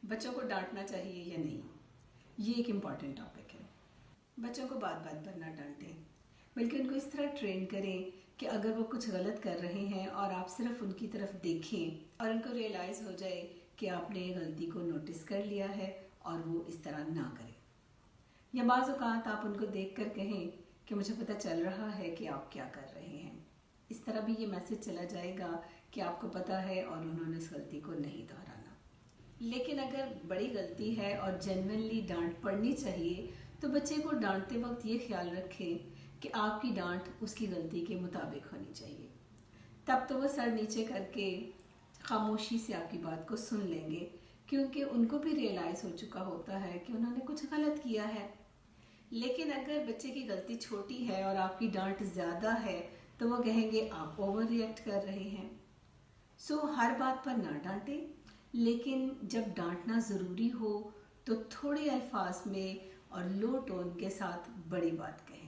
बच्चों को डांटना चाहिए या नहीं, ये एक इम्पॉर्टेंट टॉपिक है। बच्चों को बात बात पर ना डांटें, बल्कि उनको इस तरह ट्रेन करें कि अगर वो कुछ गलत कर रहे हैं और आप सिर्फ उनकी तरफ देखें और उनको रियलाइज़ हो जाए कि आपने गलती को नोटिस कर लिया है और वो इस तरह ना करें। या बाज़ औक़ात आप उनको देख कर कहें कि मुझे पता चल रहा है कि आप क्या कर रहे हैं। इस तरह भी ये मैसेज चला जाएगा कि आपको पता है और उन्होंने इस गलती को नहीं दोहराना। लेकिन अगर बड़ी गलती है और जेन्युइनली डांट पड़नी चाहिए तो बच्चे को डांटते वक्त ये ख्याल रखें कि आपकी डांट उसकी गलती के मुताबिक होनी चाहिए। तब तो वो सर नीचे करके खामोशी से आपकी बात को सुन लेंगे, क्योंकि उनको भी रियलाइज़ हो चुका होता है कि उन्होंने कुछ गलत किया है। लेकिन अगर बच्चे की गलती छोटी है और आपकी डांट ज़्यादा है तो वो कहेंगे आप ओवर रिएक्ट कर रहे हैं। सो हर बात पर ना डांटें, लेकिन जब डांटना ज़रूरी हो तो थोड़े अल्फाज में और लो टोन के साथ बड़ी बात कहें।